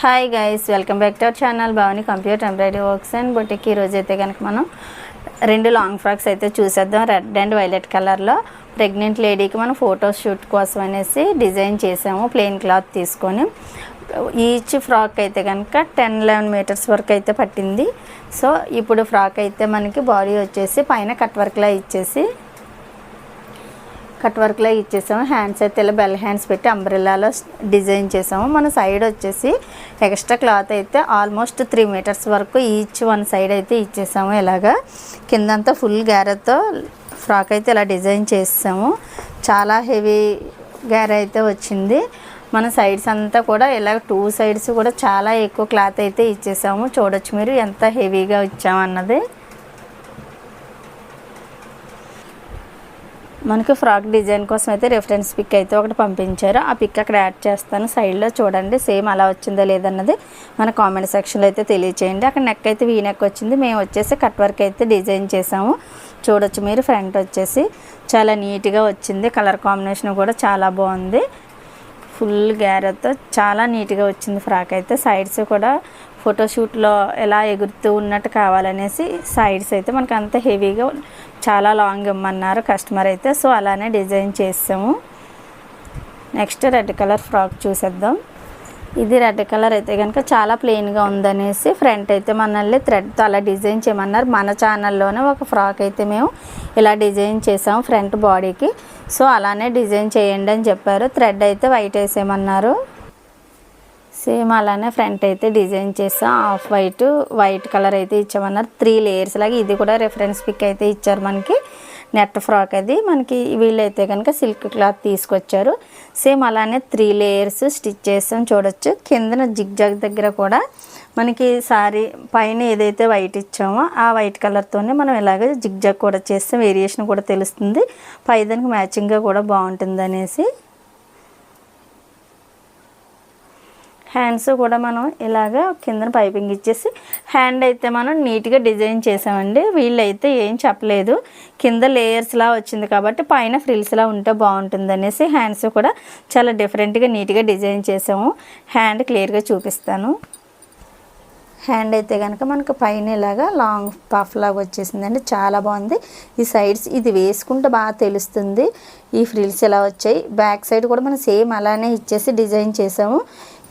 Hi guys, welcome back to our channel Bhavani computer embroidery works and boutique. ఈరోజు అయితే కనుక మనం రెండు లాంగ్ ఫ్రాక్స్ అయితే చూసేద్దాం. రెడ్ అండ్ వైలెట్ కలర్లో ప్రెగ్నెంట్ లేడీకి మనం ఫోటో షూట్ కోసం అనేసి డిజైన్ చేసాము. ప్లెయిన్ క్లాత్ తీసుకొని ఈచ్ ఫ్రాక్ అయితే కనుక 10-11 మీటర్స్ వరకు అయితే పట్టింది. సో ఇప్పుడు ఫ్రాక్ అయితే మనకి బాడీ వచ్చేసి పైన కట్ వర్క్లా ఇచ్చేసాము. హ్యాండ్స్ అయితే ఇలా బెల్ హ్యాండ్స్ పెట్టి అంబ్రెల్లాలో డిజైన్ చేసాము. మన సైడ్ వచ్చేసి ఎక్స్ట్రా క్లాత్ అయితే ఆల్మోస్ట్ 3 మీటర్స్ వరకు ఈచ్ వన్ సైడ్ అయితే ఇచ్చేసాము. ఇలాగా కిందంతా ఫుల్ గ్యారెతో ఫ్రాక్ అయితే ఇలా డిజైన్ చేసాము. చాలా హెవీ గ్యార అయితే వచ్చింది. మన సైడ్స్ అంతా కూడా ఇలా 2 సైడ్స్ కూడా చాలా ఎక్కువ క్లాత్ అయితే ఇచ్చేసాము. చూడొచ్చు మీరు ఎంత హెవీగా ఇచ్చామన్నది. మనకి ఫ్రాక్ డిజైన్ కోసం అయితే రెఫరెన్స్ పిక్ అయితే ఒకటి పంపించారు. ఆ పిక్ అక్కడ యాడ్ చేస్తాను. సైడ్లో చూడండి సేమ్ అలా వచ్చిందా లేదన్నది మన కామెంట్ సెక్షన్లో అయితే తెలియచేయండి. అక్కడ నెక్ అయితే వీ నెక్ వచ్చింది. మేము వచ్చేసి కట్ వర్క్ అయితే డిజైన్ చేసాము. చూడొచ్చు మీరు ఫ్రంట్ వచ్చేసి చాలా నీట్గా వచ్చింది. కలర్ కాంబినేషన్ కూడా చాలా బాగుంది. ఫుల్ గ్యారెతో చాలా నీట్గా వచ్చింది ఫ్రాక్ అయితే. సైడ్స్ కూడా ఫోటోషూట్లో ఎలా ఎగురుతూ ఉన్నట్టు కావాలనేసి సైడ్స్ అయితే మనకు అంత హెవీగా చాలా లాంగ్ ఇమ్మన్నారు కస్టమర్ అయితే. సో అలానే డిజైన్ చేసాము. నెక్స్ట్ రెడ్ కలర్ ఫ్రాక్ చూసేద్దాం. ఇది రెడ్ కలర్ అయితే కనుక చాలా ప్లెయిన్గా ఉందనేసి ఫ్రంట్ అయితే మనల్ని థ్రెడ్తో అలా డిజైన్ చేయమన్నారు. మన ఛానల్లోనే ఒక ఫ్రాక్ అయితే మేము ఇలా డిజైన్ చేసాము ఫ్రంట్ బాడీకి. సో అలానే డిజైన్ చేయండి అని చెప్పారు. థ్రెడ్ అయితే వైట్ వేసేయమన్నారు. సేమ్ అలానే ఫ్రంట్ అయితే డిజైన్ చేసాం. ఆఫ్ వైట్ కలర్ అయితే ఇచ్చామన్నారు. 3 లేయర్స్ లాగా ఇది కూడా రెఫరెన్స్ పిక్ అయితే ఇచ్చారు మనకి. నెట్ ఫ్రాక్ అది మనకి. వీళ్ళైతే కనుక సిల్క్ క్లాత్ తీసుకొచ్చారు. సేమ్ అలానే 3 లేయర్స్ స్టిచ్ చేసాం. చూడొచ్చు కిందన జిగ్జాగ్ దగ్గర కూడా మనకి సారీ పైన ఏదైతే వైట్ ఇచ్చామో ఆ వైట్ కలర్తోనే మనం ఇలాగ జిగ్జాగ్ కూడా చేస్తాం. వేరియేషన్ కూడా తెలుస్తుంది. పైదానికి మ్యాచింగ్గా కూడా బాగుంటుంది అనేసి. హ్యాండ్స్ కూడా మనం ఇలాగ కిందన పైపింగ్ ఇచ్చేసి హ్యాండ్ అయితే మనం నీట్గా డిజైన్ చేసామండి. వీళ్ళైతే ఏం చెప్పలేదు. కింద లేయర్స్లా వచ్చింది కాబట్టి పైన ఫ్రిల్స్లా ఉంటే బాగుంటుంది అనేసి హ్యాండ్స్ కూడా చాలా డిఫరెంట్గా నీట్గా డిజైన్ చేసాము. హ్యాండ్ క్లియర్గా చూపిస్తాను. హ్యాండ్ అయితే కనుక మనకు పైన ఇలాగా లాంగ్ పఫ్ లాగా వచ్చేసిందండి. చాలా బాగుంది. ఈ సైడ్స్ ఇది వేసుకుంటే బాగా తెలుస్తుంది ఈ ఫ్రిల్స్ ఎలా వచ్చాయి. బ్యాక్ సైడ్ కూడా మనం సేమ్ అలానే ఇచ్చేసి డిజైన్ చేసాము.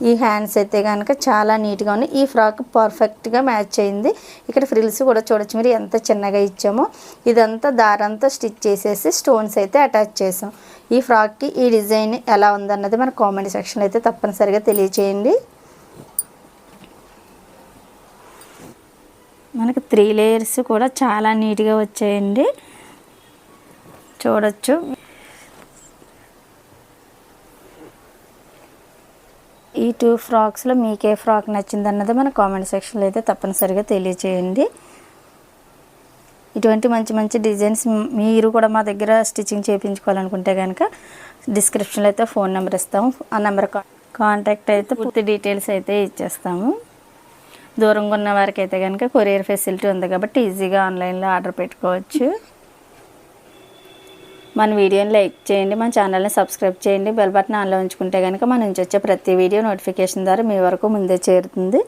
ఈ హ్యాండ్స్ అయితే కనుక చాలా నీట్గా ఉన్నాయి. ఈ ఫ్రాక్ పర్ఫెక్ట్గా మ్యాచ్ అయింది. ఇక్కడ ఫ్రిల్స్ కూడా చూడొచ్చు మీరు ఎంత చిన్నగా ఇచ్చామో. ఇదంతా దారంతా స్టిచ్ చేసేసి స్టోన్స్ అయితే అటాచ్ చేసాం. ఈ ఫ్రాక్కి ఈ డిజైన్ ఎలా ఉందన్నది మన కామెంట్ సెక్షన్లో అయితే తప్పనిసరిగా తెలియచేయండి. మనకు 3 లేయర్స్ కూడా చాలా నీట్గా వచ్చాయండి. చూడొచ్చు. ఈ 2 ఫ్రాక్స్లో మీకు ఏ ఫ్రాక్ నచ్చింది అన్నది మన కామెంట్ సెక్షన్లో అయితే తప్పనిసరిగా తెలియచేయండి. ఇటువంటి మంచి మంచి డిజైన్స్ మీరు కూడా మా దగ్గర స్టిచ్చింగ్ చేయించుకోవాలనుకుంటే కనుక డిస్క్రిప్షన్లో అయితే ఫోన్ నెంబర్ ఇస్తాము. ఆ నెంబర్ కాంటాక్ట్ అయితే పూర్తి డీటెయిల్స్ అయితే ఇచ్చేస్తాము. దూరంగా ఉన్న వారికి అయితే కనుక కొరియర్ ఫెసిలిటీ ఉంది కాబట్టి ఈజీగా ఆన్లైన్లో ఆర్డర్ పెట్టుకోవచ్చు. మన వీడియోని లైక్ చేయండి. మన ఛానల్ని సబ్స్క్రైబ్ చేయండి. బెల్ బటన్ ఆన్లో ఉంచుకుంటే కనుక మన నుంచి వచ్చే ప్రతి వీడియో నోటిఫికేషన్ ద్వారా మీ వరకు ముందే చేరుతుంది.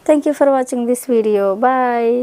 Thank you for watching this video. Bye.